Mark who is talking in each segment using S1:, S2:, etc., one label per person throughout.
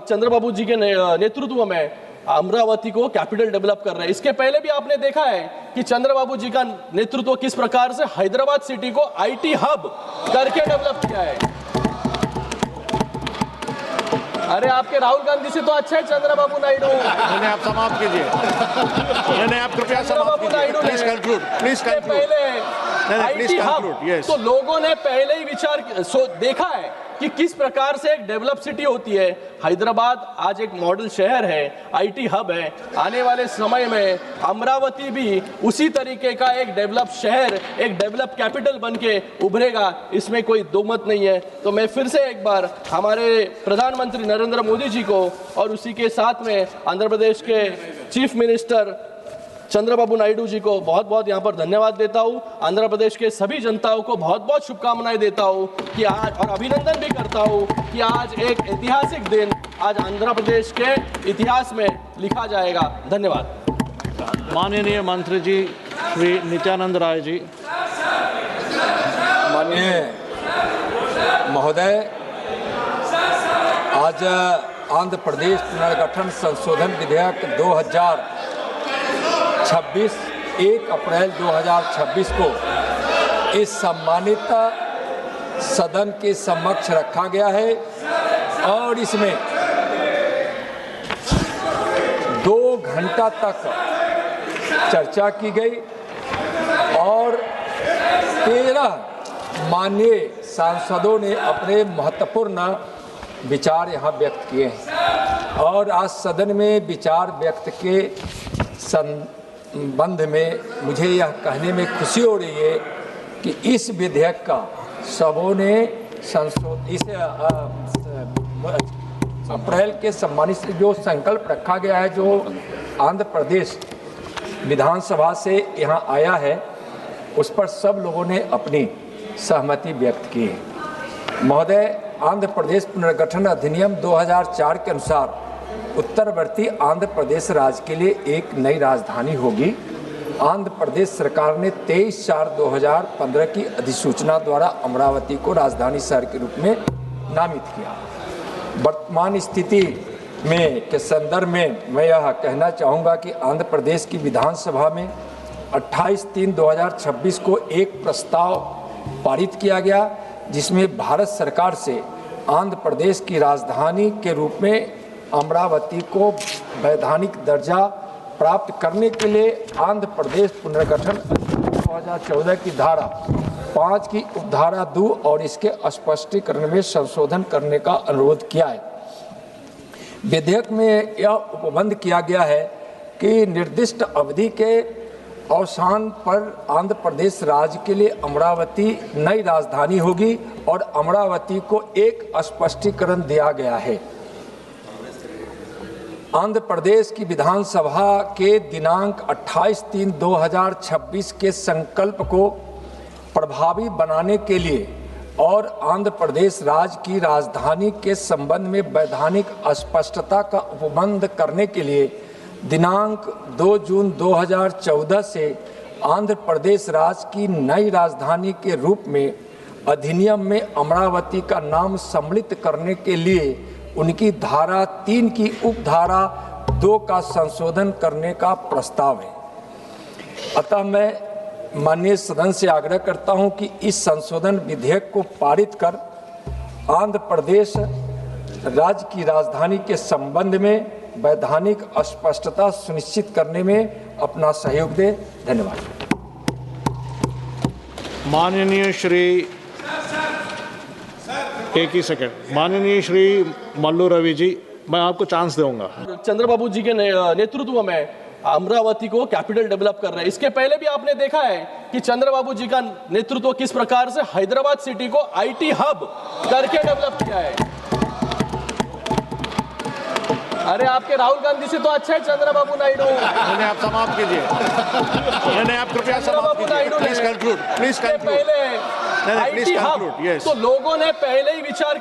S1: चंद्रबाबू जी के नेतृत्व में अमरावती को कैपिटल डेवलप कर रहे हैं। इसके पहले भी आपने देखा है कि चंद्रबाबू जी का नेतृत्व किस प्रकार से हैदराबाद सिटी को आईटी हब करके डेवलप किया है। अरे आपके राहुल गांधी से तो अच्छा है चंद्रबाबू नायडू।
S2: नहीं, आप समाप्त कीजिए। नहीं, आप कृपया समाप्त कीजिए। Please conclude, please conclude.
S1: पहले आईटी हब तो लोगों ने पहले ही विचार देखा है कि किस प्रकार से एक डेवलप सिटी होती है। हैदराबाद आज एक मॉडल शहर है, आईटी हब है। आने वाले समय में अमरावती भी उसी तरीके का एक डेवलप शहर, एक डेवलप कैपिटल बन के उभरेगा, इसमें कोई दो मत नहीं है। तो मैं फिर से एक बार हमारे प्रधानमंत्री नरेंद्र मोदी जी को और उसी के साथ में आंध्र प्रदेश के चीफ मिनिस्टर चंद्रबाबू नायडू जी को बहुत बहुत यहाँ पर धन्यवाद देता हूँ। आंध्र प्रदेश के सभी जनताओं को बहुत बहुत शुभकामनाएं देता हूँ कि आज, और अभिनंदन भी करता हूँ कि आज एक ऐतिहासिक दिन आज आंध्र प्रदेश के इतिहास में लिखा जाएगा। धन्यवाद।
S2: माननीय मंत्री जी श्री नित्यानंद राय जी।
S3: माननीय महोदय, आज आंध्र प्रदेश पुनर्गठन संशोधन विधेयक 2026 1 अप्रैल 2026 को इस सम्मानित सदन के समक्ष रखा गया है और इसमें 2 घंटा तक चर्चा की गई और 13 माननीय सांसदों ने अपने महत्वपूर्ण विचार यहाँ व्यक्त किए हैं। और आज सदन में विचार व्यक्त के संबंध में मुझे यह कहने में खुशी हो रही है कि इस विधेयक का सबों ने इसे अप्रैल के सम्मानित से जो संकल्प रखा गया है, जो आंध्र प्रदेश विधानसभा से यहाँ आया है, उस पर सब लोगों ने अपनी सहमति व्यक्त की है। महोदय, आंध्र प्रदेश पुनर्गठन अधिनियम 2004 के अनुसार उत्तरवर्ती आंध्र प्रदेश राज्य के लिए एक नई राजधानी होगी। आंध्र प्रदेश सरकार ने 23/4/2015 की अधिसूचना द्वारा अमरावती को राजधानी शहर के रूप में नामित किया। वर्तमान स्थिति में के संदर्भ में मैं यह कहना चाहूँगा कि आंध्र प्रदेश की विधानसभा में 28/3/2026 को एक प्रस्ताव पारित किया गया, जिसमें भारत सरकार से आंध्र प्रदेश की राजधानी के रूप में अमरावती को वैधानिक दर्जा प्राप्त करने के लिए आंध्र प्रदेश पुनर्गठन 2014 की धारा 5 की उपधारा 2 और इसके स्पष्टीकरण में संशोधन करने का अनुरोध किया है। विधेयक में यह उपबंध किया गया है कि निर्दिष्ट अवधि के अवसान पर आंध्र प्रदेश राज्य के लिए अमरावती नई राजधानी होगी और अमरावती को एक स्पष्टीकरण दिया गया है। आंध्र प्रदेश की विधानसभा के दिनांक 28/3/2026 के संकल्प को प्रभावी बनाने के लिए और आंध्र प्रदेश राज्य की राजधानी के संबंध में वैधानिक अस्पष्टता का उपबंध करने के लिए दिनांक 2 जून 2014 से आंध्र प्रदेश राज्य की नई राजधानी के रूप में अधिनियम में अमरावती का नाम सम्मिलित करने के लिए उनकी धारा 3 की उपधारा 2 का संशोधन करने का प्रस्ताव है। अतः मैं माननीय सदन से आग्रह करता हूं कि इस संशोधन विधेयक को पारित कर आंध्र प्रदेश राज्य की राजधानी के संबंध में वैधानिक स्पष्टता सुनिश्चित करने में अपना सहयोग दे। धन्यवाद।
S2: माननीय श्री एक ही सेकंड, माननीय श्री मल्लू रवि जी, मैं आपको चांस दूंगा।
S1: चंद्रबाबू जी के नेतृत्व में अमरावती को कैपिटल डेवलप कर रहे हैं। इसके पहले भी आपने देखा है कि चंद्रबाबू जी का नेतृत्व किस प्रकार से हैदराबाद सिटी को आईटी हब करके डेवलप किया है। अरे आपके राहुल गांधी से तो अच्छा है चंद्रबाबू नायडू।
S2: नहीं, आप समाप्त कीजिए। नहीं, आप कृपया समाप्त कीजिए। Please conclude, please conclude.
S1: पहले आईटी हब तो लोगों ने पहले ही विचार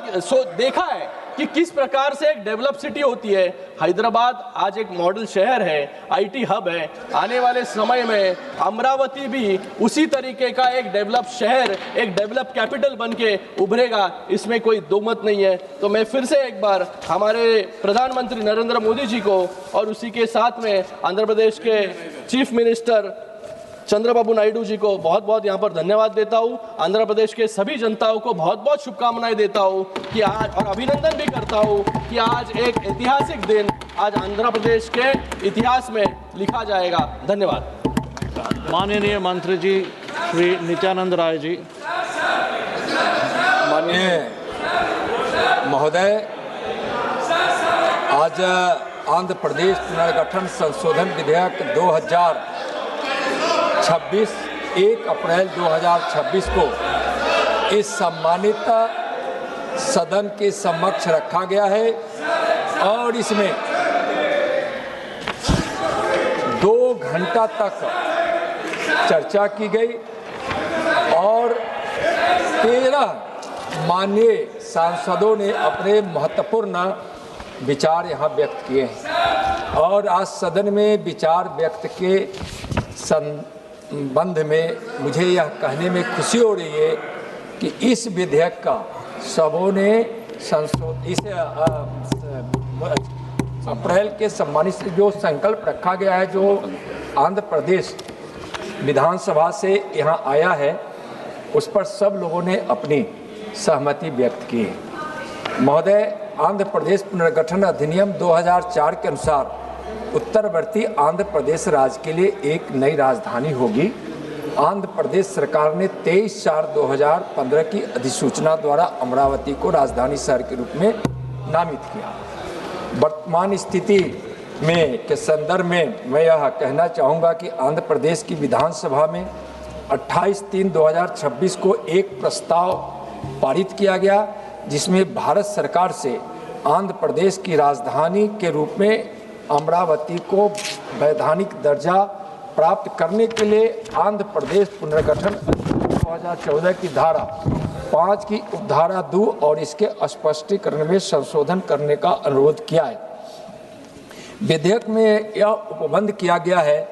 S1: देखा है कि किस प्रकार से एक डेवलप सिटी होती है। हैदराबाद आज एक मॉडल शहर है, आईटी हब है। आने वाले समय में अमरावती भी उसी तरीके का एक डेवलप शहर, एक डेवलप कैपिटल बन के उभरेगा, इसमें कोई दो मत नहीं है। तो मैं फिर से एक बार हमारे प्रधानमंत्री नरेंद्र मोदी जी को और उसी के साथ में आंध्र प्रदेश के चीफ मिनिस्टर चंद्रबाबू नायडू जी को बहुत बहुत यहाँ पर धन्यवाद देता हूँ। आंध्र प्रदेश के सभी जनताओं को बहुत बहुत शुभकामनाएं देता हूँ कि आज, और अभिनंदन भी करता हूँ कि आज एक ऐतिहासिक दिन आज आंध्र प्रदेश के इतिहास में लिखा जाएगा। धन्यवाद।
S4: माननीय मंत्री जी श्री नित्यानंद राय जी।
S3: माननीय महोदय, आज आंध्र प्रदेश पुनर्गठन संशोधन विधेयक 2026 1 अप्रैल 2026 को इस सम्मानित सदन के समक्ष रखा गया है और इसमें 2 घंटा तक चर्चा की गई और 13 माननीय सांसदों ने अपने महत्वपूर्ण विचार यहाँ व्यक्त किए हैं। और आज सदन में विचार व्यक्त के संबंध में मुझे यह कहने में खुशी हो रही है कि इस विधेयक का सबों ने इसे अप्रैल के सम्मानित से जो संकल्प रखा गया है, जो आंध्र प्रदेश विधानसभा से यहाँ आया है, उस पर सब लोगों ने अपनी सहमति व्यक्त की है। महोदय, आंध्र प्रदेश पुनर्गठन अधिनियम 2004 के अनुसार उत्तरवर्ती आंध्र प्रदेश राज्य के लिए एक नई राजधानी होगी। आंध्र प्रदेश सरकार ने 23/4/2015 की अधिसूचना द्वारा अमरावती को राजधानी शहर के रूप में नामित किया। वर्तमान स्थिति में के संदर्भ में मैं यह कहना चाहूँगा कि आंध्र प्रदेश की विधानसभा में 28/3/2026 को एक प्रस्ताव पारित किया गया, जिसमें भारत सरकार से आंध्र प्रदेश की राजधानी के रूप में अमरावती को वैधानिक दर्जा प्राप्त करने के लिए आंध्र प्रदेश पुनर्गठन 2014 की धारा 5 की उपधारा 2 और इसके स्पष्टीकरण में संशोधन करने का अनुरोध किया है। विधेयक में यह उपबंध किया गया है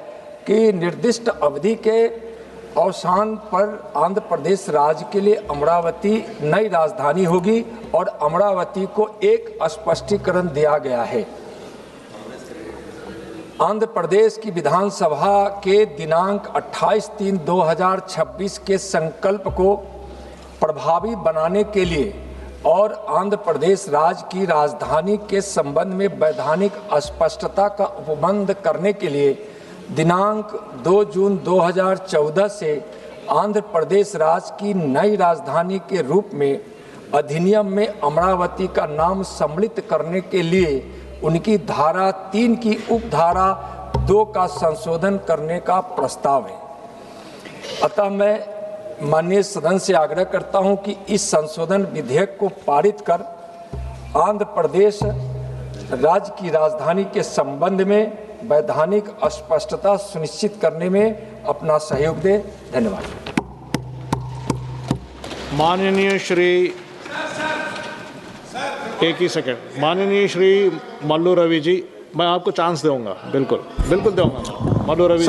S3: कि निर्दिष्ट अवधि के अवसान पर आंध्र प्रदेश राज्य के लिए अमरावती नई राजधानी होगी और अमरावती को एक स्पष्टीकरण दिया गया है। आंध्र प्रदेश की विधानसभा के दिनांक 28/3/2026 के संकल्प को प्रभावी बनाने के लिए और आंध्र प्रदेश राज्य की राजधानी के संबंध में वैधानिक अस्पष्टता का उपबंध करने के लिए दिनांक 2 जून 2014 से आंध्र प्रदेश राज्य की नई राजधानी के रूप में अधिनियम में अमरावती का नाम सम्मिलित करने के लिए उनकी धारा 3 की उपधारा 2 का संशोधन करने का प्रस्ताव है। अतः मैं माननीय सदन से आग्रह करता हूं कि इस संशोधन विधेयक को पारित कर आंध्र प्रदेश राज्य की राजधानी के संबंध में वैधानिक स्पष्टता सुनिश्चित करने में अपना सहयोग दे। धन्यवाद।
S4: माननीय श्री एक ही सेकंड, माननीय श्री मल्लू रवि जी, मैं आपको चांस दूंगा, बिल्कुल बिल्कुल दूंगा मल्लू रवि।